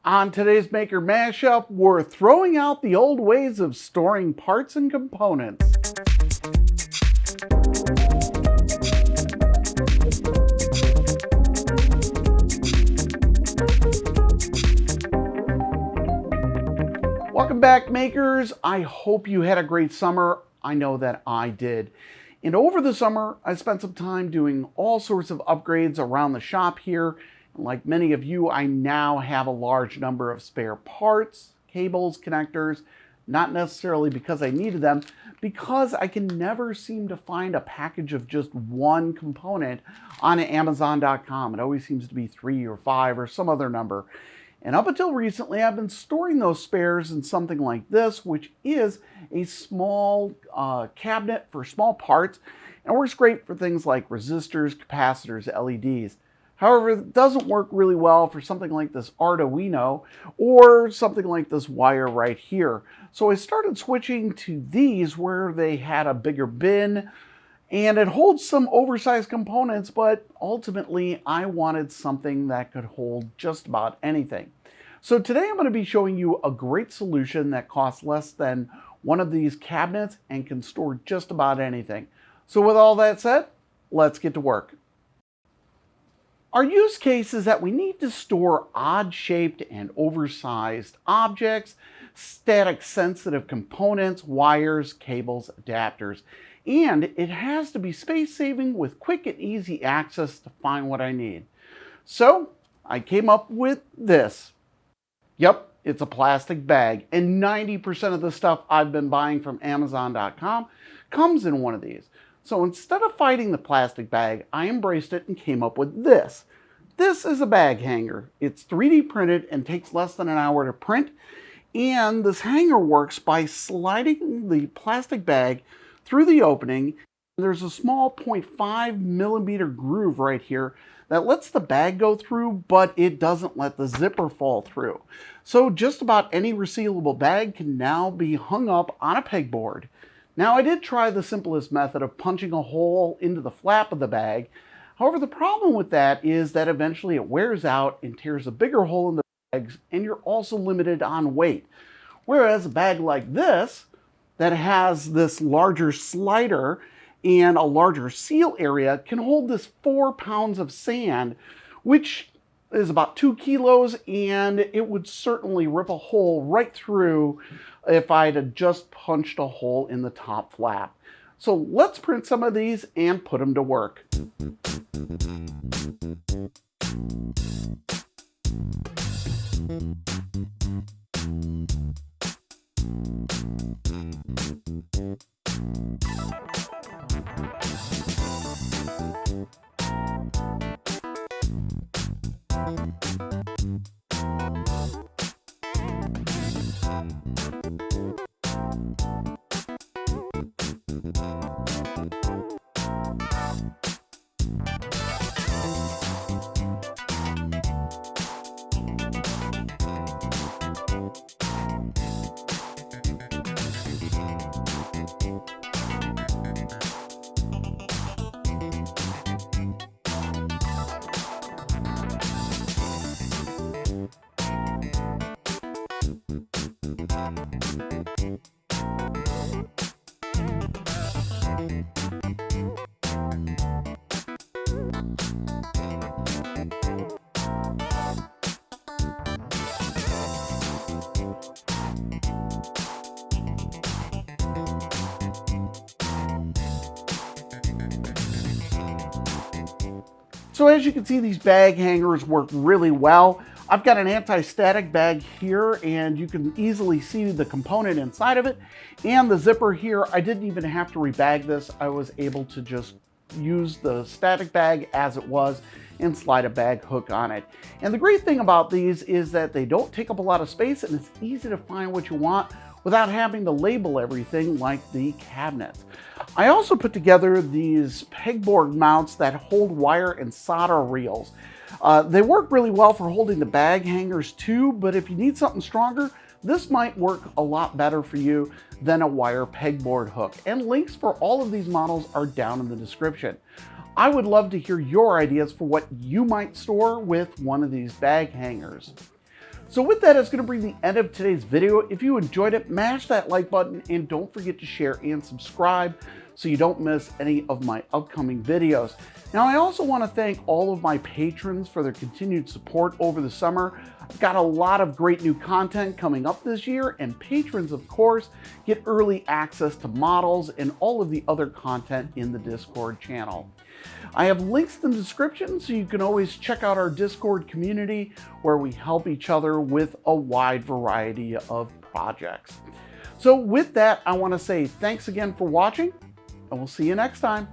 On today's Maker Mashup, we're throwing out the old ways of storing parts and components. Welcome back, makers. I hope you had a great summer. I know that I did. And over the summer, I spent some time doing all sorts of upgrades around the shop here. Like many of you, I now have a large number of spare parts, cables, connectors, not necessarily because I needed them, because I can never seem to find a package of just one component on Amazon.com. It always seems to be 3 or 5 or some other number. And up until recently, I've been storing those spares in something like this, which is a small cabinet for small parts, and it works great for things like resistors, capacitors, LEDs. However, it doesn't work really well for something like this Arduino or something like this wire right here. So I started switching to these where they had a bigger bin and it holds some oversized components, but ultimately I wanted something that could hold just about anything. So today I'm going to be showing you a great solution that costs less than one of these cabinets and can store just about anything. So with all that said, let's get to work. Our use case is that we need to store odd-shaped and oversized objects, static sensitive components, wires, cables, adapters, and it has to be space-saving with quick and easy access to find what I need. So I came up with this. Yep, it's a plastic bag, and 90% of the stuff I've been buying from Amazon.com comes in one of these. So instead of fighting the plastic bag, I embraced it and came up with this. This is a bag hanger. It's 3D printed and takes less than an hour to print. And this hanger works by sliding the plastic bag through the opening. There's a small 0.5 millimeter groove right here that lets the bag go through, but it doesn't let the zipper fall through. So just about any resealable bag can now be hung up on a pegboard. Now, I did try the simplest method of punching a hole into the flap of the bag. However, the problem with that is that eventually it wears out and tears a bigger hole in the bags, and you're also limited on weight. Whereas a bag like this, that has this larger slider and a larger seal area, can hold this 4 pounds of sand, which is about 2 kilos, and it would certainly rip a hole right through if I'd have just punched a hole in the top flap. So let's print some of these and put them to work. So as you can see, these bag hangers work really well. I've got an anti-static bag here, and you can easily see the component inside of it. And the zipper here, I didn't even have to rebag this. I was able to just use the static bag as it was and slide a bag hook on it. And the great thing about these is that they don't take up a lot of space, and it's easy to find what you want without having to label everything like the cabinets. I also put together these pegboard mounts that hold wire and solder reels. They work really well for holding the bag hangers too, but if you need something stronger, this might work a lot better for you than a wire pegboard hook. And links for all of these models are down in the description. I would love to hear your ideas for what you might store with one of these bag hangers. So with that, it's going to bring the end of today's video. If you enjoyed it, mash that like button and don't forget to share and subscribe so you don't miss any of my upcoming videos. Now, I also want to thank all of my patrons for their continued support over the summer. I've got a lot of great new content coming up this year, and patrons, of course, get early access to models and all of the other content in the Discord channel. I have links in the description so you can always check out our Discord community where we help each other with a wide variety of projects. So with that, I want to say thanks again for watching, and we'll see you next time.